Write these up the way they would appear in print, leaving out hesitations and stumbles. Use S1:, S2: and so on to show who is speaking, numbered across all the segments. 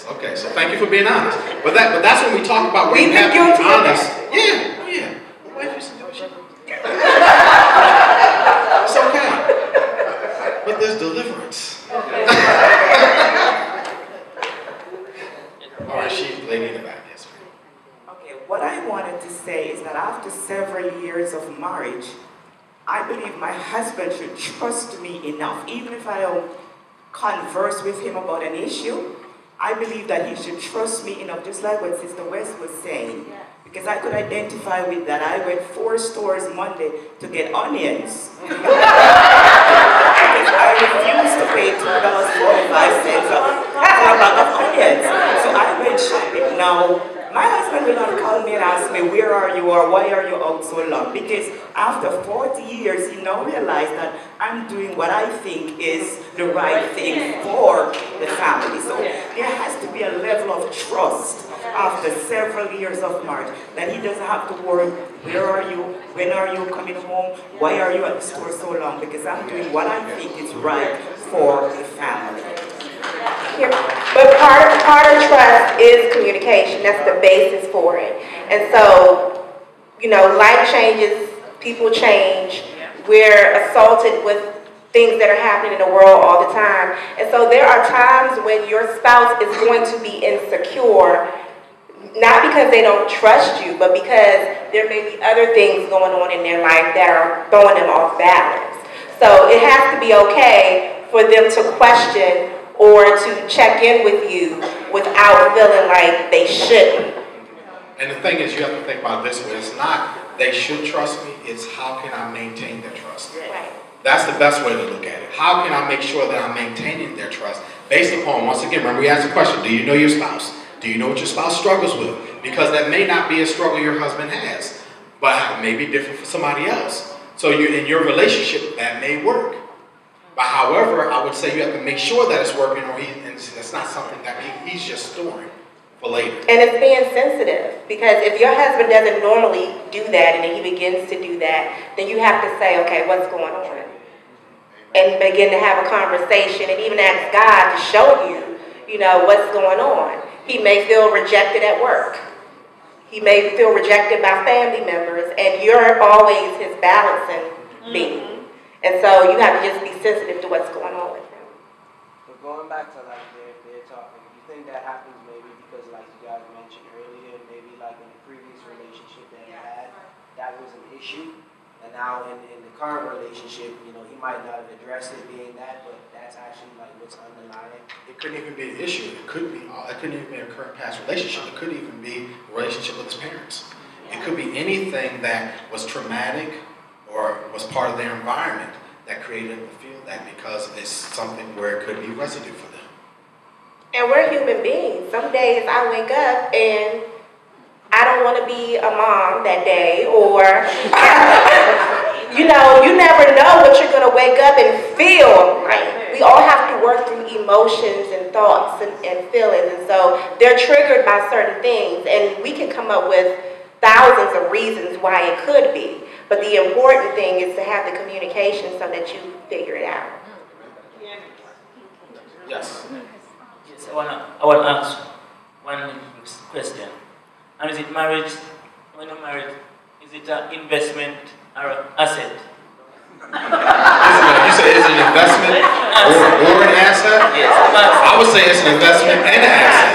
S1: honest. Okay, so thank you for being honest. But that's when we talk about
S2: we have to be honest.
S1: Yeah, oh yeah. My wife used to do shit. It's okay. But there's deliverance. All right, she's lady in the back. Yes, ma'am.
S2: Okay, what I wanted to say is that after several years of marriage, I believe my husband should trust me enough, even if I don't converse with him about an issue. I believe that he should trust me enough, just like what Sister West was saying. Because I could identify with that. I went 4 stores Monday to get onions. Because I refused to pay $2.45 for a bag of onions. So I went shopping. Now, my husband will not call me and ask me, where are you or why are you out so long? Because after 40 years, he now realized that I'm doing what I think is the right thing for the family. So there has to be a level of trust after several years of marriage that he doesn't have to worry, where are you, when are you coming home, why are you at the store so long? Because I'm doing what I think is right for the family.
S3: But part of trust is communication. That's the basis for it. And so, you know, life changes, people change. We're assaulted with things that are happening in the world all the time. And so there are times when your spouse is going to be insecure, not because they don't trust you, but because there may be other things going on in their life that are throwing them off balance. So it has to be okay for them to question or to check in with you without feeling like they shouldn't.
S1: And the thing is, you have to think about it this way. It's not they should trust me, it's how can I maintain their trust.
S3: Right.
S1: That's the best way to look at it. How can I make sure that I'm maintaining their trust based upon, once again, remember we asked the question, do you know your spouse? Do you know what your spouse struggles with? Because that may not be a struggle your husband has, but it may be different for somebody else. So in your relationship, that may work. But however, I would say you have to make sure that it's working, or it's not something that he's just storing for later.
S3: And it's being sensitive, because if your husband doesn't normally do that and then he begins to do that, then you have to say, okay, what's going on? And begin to have a conversation and even ask God to show you, you know, what's going on. He may feel rejected at work. He may feel rejected by family members, and you're always his balancing being. And so you have to just be sensitive to what's going on with him.
S4: But going back to like their talking, you think that happens maybe because, like you guys mentioned earlier, maybe like in the previous relationship that he had, that was an issue, and now in the current relationship, you know, he might not have addressed it being that, but that's actually like what's underlying.
S1: It couldn't even be an issue. It couldn't even be a current past relationship. It could even be a relationship with his parents. It could be anything that was traumatic or was part of their environment that created them to feel that, because it's something where it could be residue for them.
S3: And we're human beings. Some days I wake up and I don't want to be a mom that day, or, you know, you never know what you're going to wake up and feel like. We all have to work through emotions and thoughts and feelings, and so they're triggered by certain things, and we can come up with thousands of reasons why it could be. But the important thing is to have the communication so that you figure it out.
S1: Yes.
S5: Yes, I want to ask one question. And is it marriage, when you're married, is it an investment or an asset?
S1: You say it's an investment or an asset?
S5: Yes.
S1: I would say it's an investment and an asset.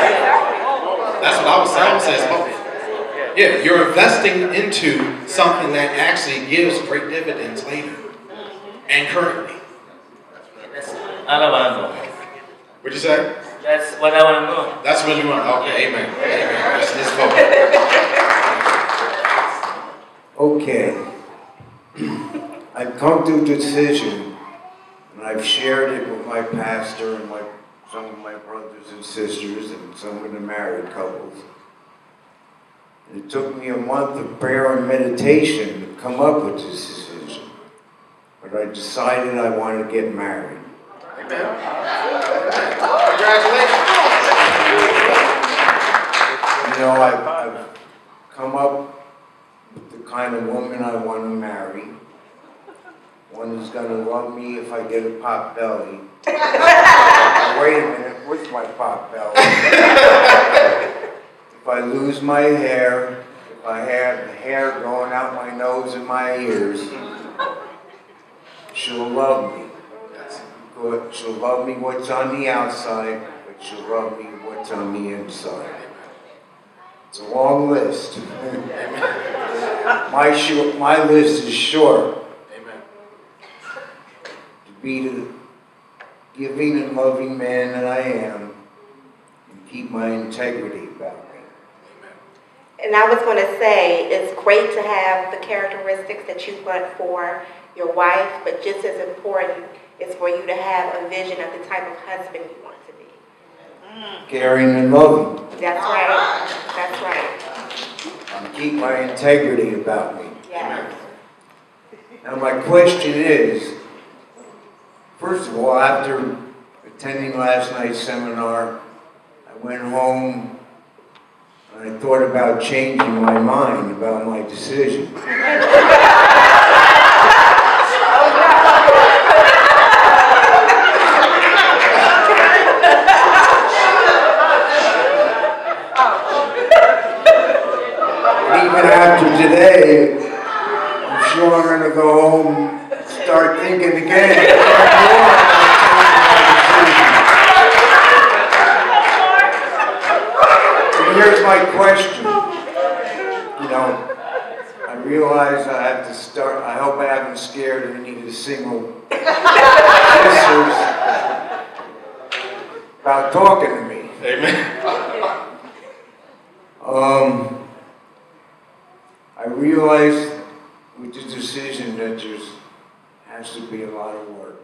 S1: That's what I would say. I would say it's both. Yeah, you're investing into something that actually gives great dividends later and currently.
S5: That's all I want to know.
S1: What'd you say?
S5: That's what I want to know.
S1: That's what you want. Okay, amen. Amen. Let's vote.
S6: Okay. I've come to a decision, and I've shared it with my pastor and some of my brothers and sisters and some of the married couples. It took me a month of prayer and meditation to come up with this decision. But I decided I wanted to get married.
S1: Amen. Congratulations.
S6: You know, I've come up with the kind of woman I want to marry. One who's going to love me if I get a pot belly. Wait a minute. what's my pot belly? If I lose my hair, if I have hair going out my nose and my ears, she'll love me. She'll love me what's on the outside, but she'll love me what's on the inside. It's a long list. My list is short.
S1: Amen.
S6: To be the giving and loving man that I am, and keep my integrity about me.
S3: And I was going to say, it's great to have the characteristics that you want for your wife, but just as important is for you to have a vision of the type of husband you want to be.
S6: Caring and loving.
S3: That's right. That's right.
S6: And keep my integrity about me.
S3: Yeah.
S6: Now my question is, first of all, after attending last night's seminar, I went home and I thought about changing my mind about my decision. Even after today, I'm sure I'm going to go home and start thinking again. So here's my question. You know, I realize I have to start, I hope I haven't scared any of the single sisters about talking to me.
S1: Amen.
S6: I realize with the decision that there has to be a lot of work.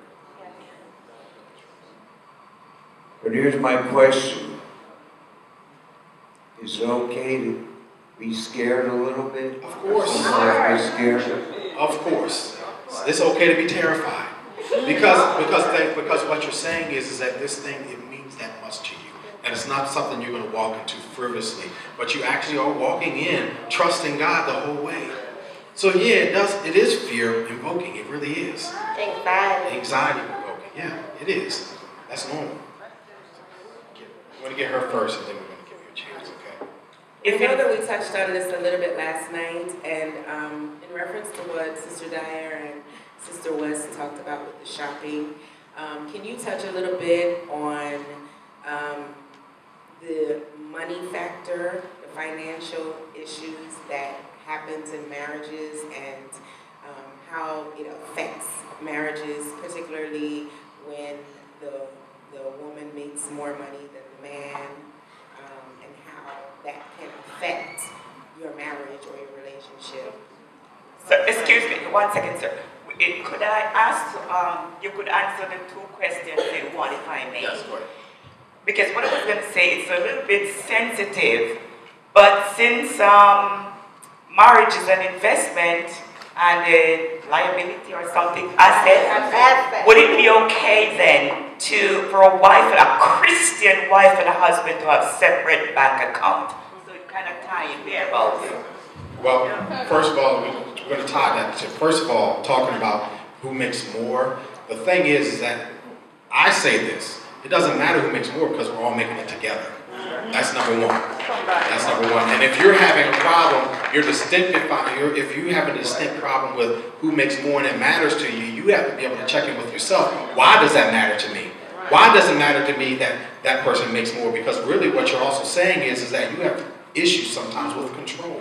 S6: But here's my question. Is it okay to be scared a little bit?
S1: Of course.
S6: Sometimes be scared.
S1: Of course. It's okay to be terrified. Because what you're saying is that this thing, it means that much to you. And it's not something you're going to walk into frivolously, but you actually are walking in, trusting God the whole way. So yeah, it is fear invoking. It really is.
S3: Anxiety.
S1: Anxiety invoking. Yeah, it is. That's normal. We're going to get her first, and then we're going to give you a chance, okay?
S7: I know that we touched on this a little bit last night, and in reference to what Sister Dyer and Sister West talked about with the shopping, can you touch a little bit on the money factor, the financial issues that happens in marriages, and how it affects marriages, particularly when the woman makes more money than the man, and how that can affect your marriage or your relationship?
S2: So, excuse me, 1 second, sir. Could I ask, you could answer the two questions in one, if I may?
S1: Yes, go ahead.
S2: Because what I was going to say, it's a little bit sensitive, but since marriage is an investment and a liability or something, asset, would it be okay then for a wife, a Christian wife and a husband to have separate bank account? So you kind of tie in there both.
S1: Well, first of all, we're going to tie that to, first of all, talking about who makes more. The thing is that I say this, it doesn't matter who makes more because we're all making it together. That's number one. That's number one. And if you're having a problem, if you have a distinct problem with who makes more and it matters to you, you have to be able to check in with yourself. Why does that matter to me? Why does it matter to me that that person makes more? Because really what you're also saying is that you have issues sometimes with control.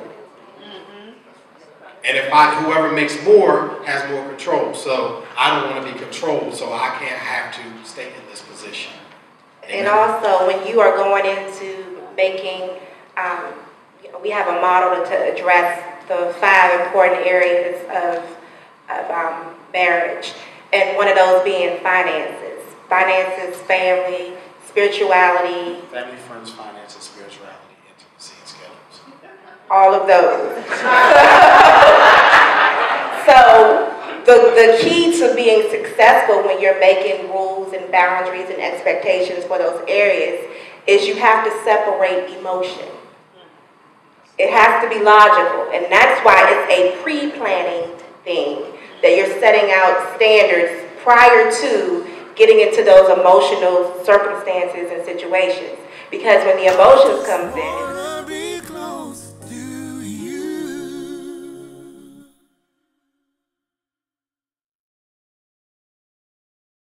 S1: And if whoever makes more has more control, so I don't want to be controlled, so I can't have to stay in this position. Amen.
S3: And also, when you are going into making, we have a model to address the 5 important areas of marriage, and one of those being finances. Finances, family, spirituality.
S1: Family, friends, finances, spirituality, intimacy, and schedules.
S3: All of those. So the key to being successful when you're making rules and boundaries and expectations for those areas is you have to separate emotion. It has to be logical, and that's why it's a pre-planning thing, that you're setting out standards prior to getting into those emotional circumstances and situations. Because when the emotions comes in,